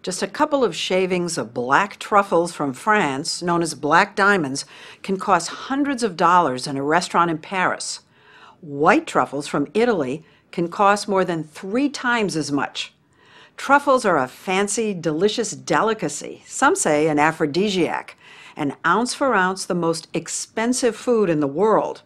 Just a couple of shavings of black truffles from France, known as black diamonds, can cost hundreds of dollars in a restaurant in Paris. White truffles from Italy can cost more than 3 times as much. Truffles are a fancy, delicious delicacy, some say an aphrodisiac, and ounce for ounce the most expensive food in the world.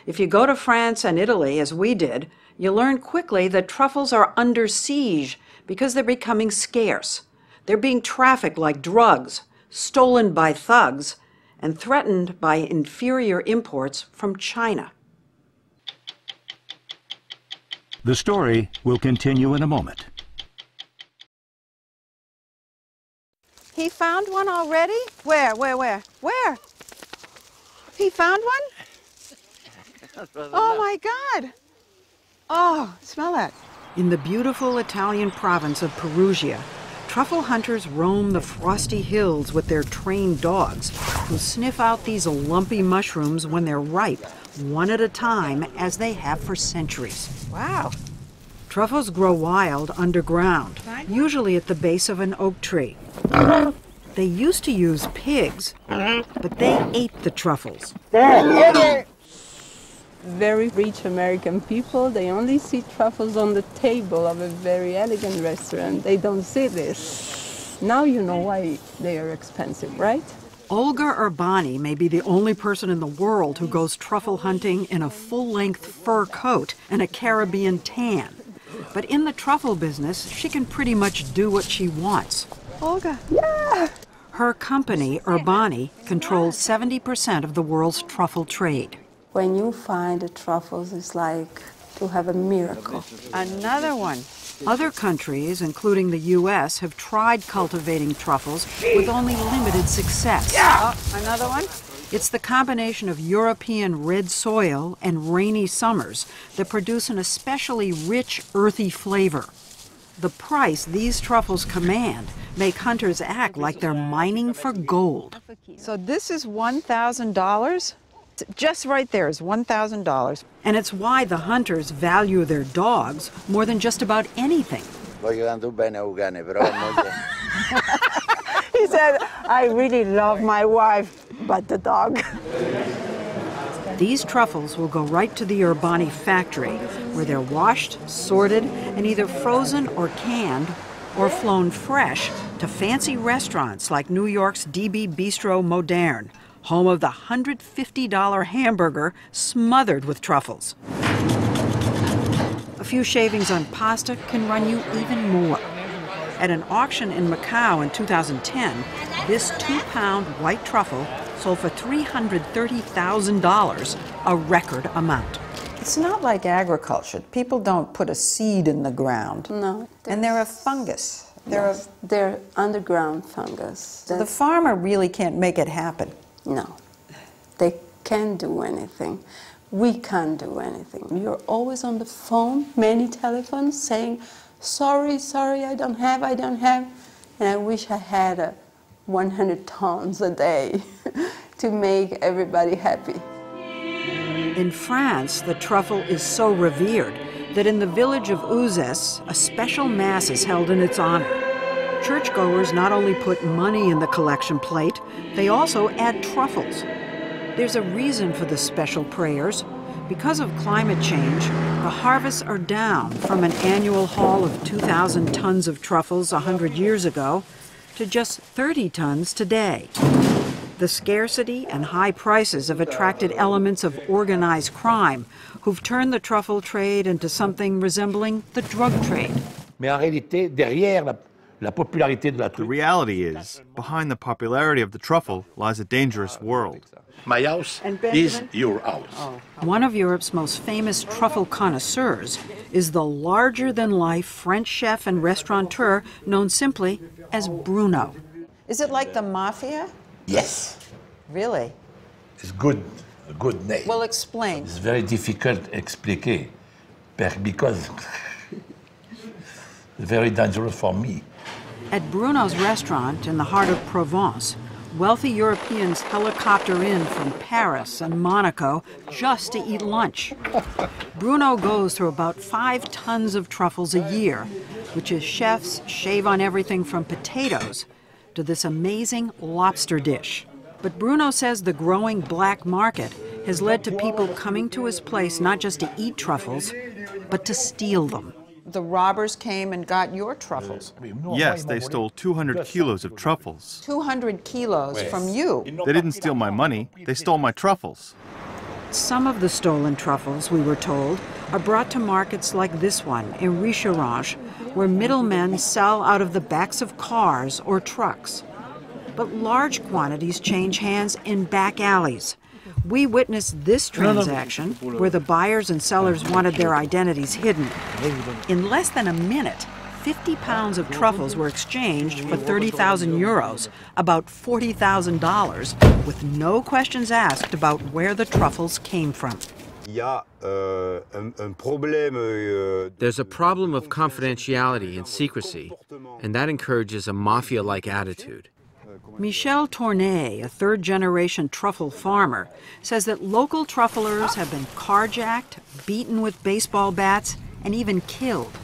If you go to France and Italy, as we did, you learn quickly that truffles are under siege because they're becoming scarce. They're being trafficked like drugs, stolen by thugs, and threatened by inferior imports from China. The story will continue in a moment. He found one already? Where? He found one? Oh my God! Oh, smell that. In the beautiful Italian province of Perugia, truffle hunters roam the frosty hills with their trained dogs, who sniff out these lumpy mushrooms when they're ripe, one at a time, as they have for centuries. Wow. Truffles grow wild underground, usually at the base of an oak tree. They used to use pigs, but they ate the truffles. Very rich American people, they only see truffles on the table of a very elegant restaurant. They don't see this. Now you know why they are expensive, right? Olga Urbani may be the only person in the world who goes truffle hunting in a full-length fur coat and a Caribbean tan. But in the truffle business, she can pretty much do what she wants. Olga. Yeah! Her company, Urbani, controls 70% of the world's truffle trade. When you find the truffles, it's like to have a miracle. Another one. Other countries, including the U.S., have tried cultivating truffles with only limited success. Yeah. Oh, another one? It's the combination of European red soil and rainy summers that produce an especially rich, earthy flavor. The price these truffles command make hunters act like they're mining for gold. So this is $1,000? Just right there is $1,000. And it's why the hunters value their dogs more than just about anything. He said, I really love my wife, but the dog. These truffles will go right to the Urbani factory, where they're washed, sorted, and either frozen or canned, or flown fresh to fancy restaurants like New York's DB Bistro Moderne, home of the $150 hamburger smothered with truffles. A few shavings on pasta can run you even more. At an auction in Macau in 2010, this 2-pound white truffle sold for $330,000, a record amount. It's not like agriculture. People don't put a seed in the ground. No. And they're a fungus. They're underground fungus. So the farmer really can't make it happen. No. They can't do anything. We can't do anything. You're always on the phone, many telephones, saying, sorry, I don't have. And I wish I had 100 tons a day to make everybody happy. In France, the truffle is so revered that in the village of Uzès, a special mass is held in its honor. Churchgoers not only put money in the collection plate, they also add truffles. There's a reason for the special prayers. Because of climate change, the harvests are down from an annual haul of 2,000 tons of truffles 100 years ago to just 30 tons today. The scarcity and high prices have attracted elements of organized crime who've turned the truffle trade into something resembling the drug trade. The reality is, behind the popularity of the truffle lies a dangerous world. My house is your house. One of Europe's most famous truffle connoisseurs is the larger-than-life French chef and restaurateur known simply as Bruno. Is it like the mafia? Yes. Really? It's good, a good name. Well, explain. It's very difficult to explain because it's very dangerous for me. At Bruno's restaurant in the heart of Provence, Wealthy Europeans helicopter in from Paris and Monaco just to eat lunch. Bruno goes through about 5 tons of truffles a year, which his chefs shave on everything from potatoes to this amazing lobster dish. But Bruno says the growing black market has led to people coming to his place not just to eat truffles, but to steal them. The robbers came and got your truffles. Yes, they stole 200 kilos of truffles. 200 kilos from you. They didn't steal my money, they stole my truffles. Some of the stolen truffles, we were told, are brought to markets like this one in Richerange, where middlemen sell out of the backs of cars or trucks. But large quantities change hands in back alleys. We witnessed this transaction where the buyers and sellers wanted their identities hidden. In less than a minute, 50 pounds of truffles were exchanged for 30,000 euros, about $40,000, with no questions asked about where the truffles came from. There's a problem of confidentiality and secrecy, and that encourages a mafia-like attitude. Michel Tournay, a third-generation truffle farmer, says that local trufflers have been carjacked, beaten with baseball bats, and even killed.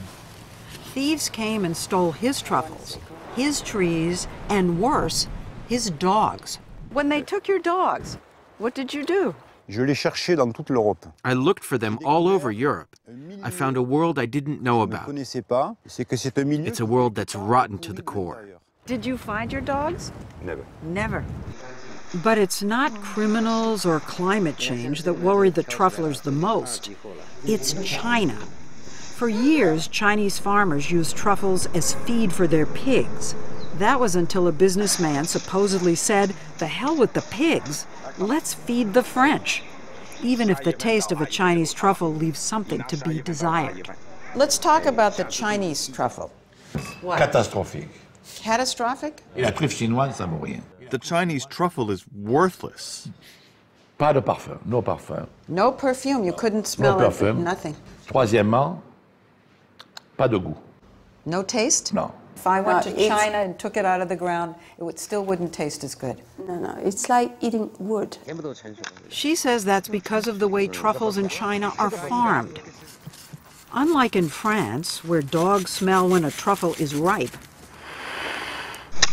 Thieves came and stole his truffles, his trees, and worse, his dogs. When they took your dogs, what did you do? I looked for them all over Europe. I found a world I didn't know about. It's a world that's rotten to the core. Did you find your dogs? Never. Never. But it's not criminals or climate change that worry the trufflers the most. It's China. For years, Chinese farmers used truffles as feed for their pigs. That was until a businessman supposedly said, "The hell with the pigs, let's feed the French," even if the taste of a Chinese truffle leaves something to be desired. Let's talk about the Chinese truffle. What? Catastrophique. Catastrophic? Et la truffe chinoise, ça vaut rien. The Chinese truffle is worthless. Pas de parfum, no parfum. No perfume, you couldn't smell No it, perfume. nothing. Troisièmement, pas de goût. No taste? No. If I went No, to it's- China and took it out of the ground, still wouldn't taste as good. No, it's like eating wood. She says that's because of the way truffles in China are farmed. Unlike in France, where dogs smell when a truffle is ripe,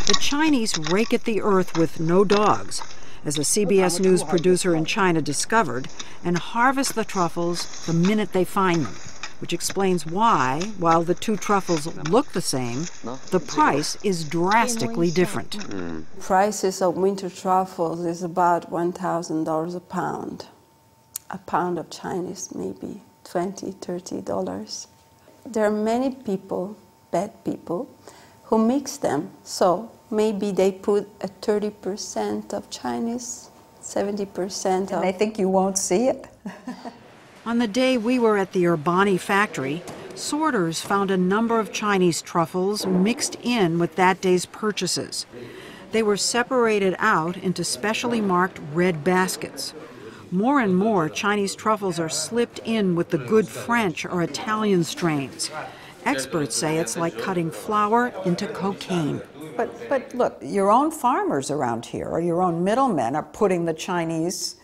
the Chinese rake at the earth with no dogs, as a CBS News producer in China discovered, and harvest the truffles the minute they find them, which explains why, while the two truffles look the same, the price is drastically different. Prices of winter truffles is about $1,000 a pound. A pound of Chinese, maybe $20, $30. There are many people, bad people, who mix them. So maybe they put a 30% of Chinese, 70% of... And they think you won't see it? On the day we were at the Urbani factory, sorters found a number of Chinese truffles mixed in with that day's purchases. They were separated out into specially marked red baskets. More and more Chinese truffles are slipped in with the good French or Italian strains. Experts say it's like cutting flour into cocaine. But look, your own farmers around here, or your own middlemen, are putting the Chinese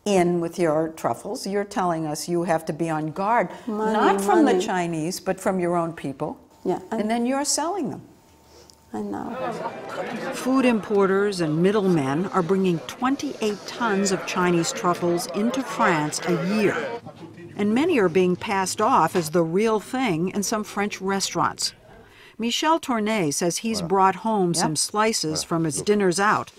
in with your truffles. You're telling us you have to be on guard, not from the Chinese, but from your own people. Yeah, and then you're selling them. I know. Food importers and middlemen are bringing 28 tons of Chinese truffles into France a year. And many are being passed off as the real thing in some French restaurants. Michel Tournay says he's brought home some slices from his dinners out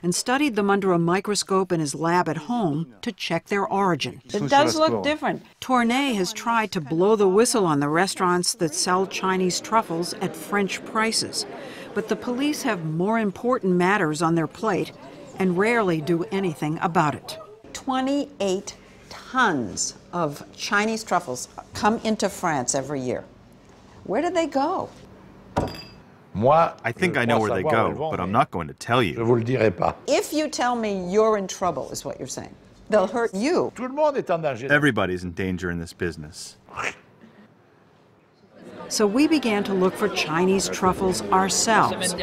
and studied them under a microscope in his lab at home to check their origin. It does look different. Tournay has tried to blow the whistle on the restaurants that sell Chinese truffles at French prices, but the police have more important matters on their plate and rarely do anything about it. 28 tons of Chinese truffles come into France every year. Where do they go? Moi, I think I know where they go, but I'm not going to tell Je you. vous le dirai pas. If you tell me you're in trouble, is what you're saying. They'll hurt you. Tout le monde est en danger. Everybody's in danger in this business. So we began to look for Chinese truffles ourselves.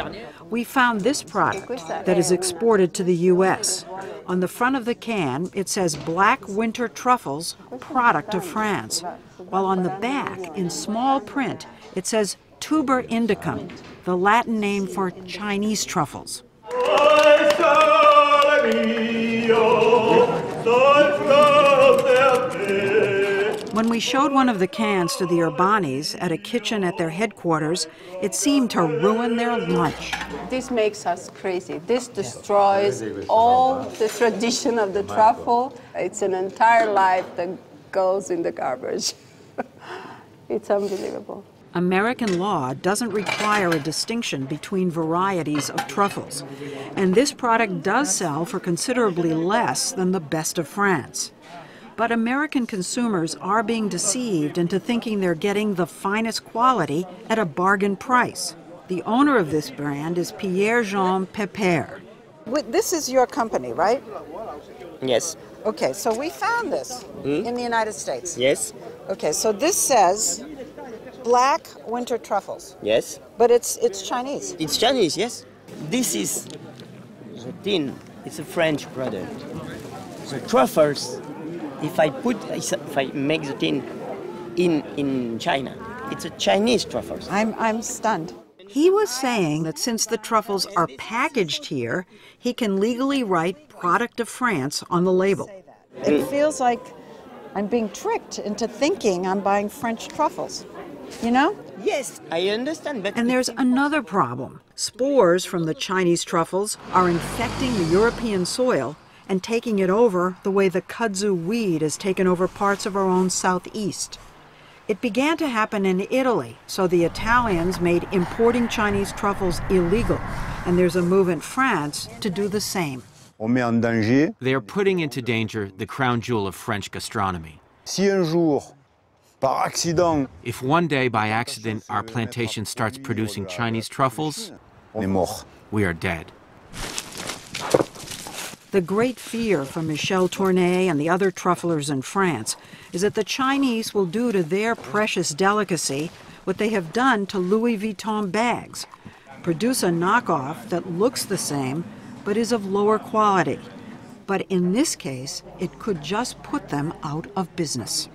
We found this product that is exported to the U.S. On the front of the can, it says Black Winter Truffles, product of France, while on the back, in small print, it says Tuber indicum, the Latin name for Chinese truffles. When we showed one of the cans to the Urbanis at a kitchen at their headquarters, it seemed to ruin their lunch. This makes us crazy. This destroys all the tradition of the truffle. It's an entire life that goes in the garbage. It's unbelievable. American law doesn't require a distinction between varieties of truffles, and this product does sell for considerably less than the best of France. But American consumers are being deceived into thinking they're getting the finest quality at a bargain price. The owner of this brand is Pierre-Jean Pepper. This is your company, right? Yes. Okay, so we found this in the United States. Yes. Okay, so this says Black Winter Truffles. Yes. But it's Chinese. It's Chinese, yes. This is the tin. It's a French product. The truffles, if I make the tin in China, it's a Chinese truffles. I'm stunned. He was saying that since the truffles are packaged here, he can legally write product of France on the label. It feels like I'm being tricked into thinking I'm buying French truffles. You know? Yes, I understand, but... And there's another problem. Spores from the Chinese truffles are infecting the European soil and taking it over the way the kudzu weed has taken over parts of our own southeast. It began to happen in Italy, so the Italians made importing Chinese truffles illegal, and there's a move in France to do the same. They are putting into danger the crown jewel of French gastronomy. If one day, by accident, our plantation starts producing Chinese truffles, we are dead. The great fear for Michel Tournay and the other trufflers in France is that the Chinese will do to their precious delicacy what they have done to Louis Vuitton bags, produce a knockoff that looks the same but is of lower quality. But in this case, it could just put them out of business.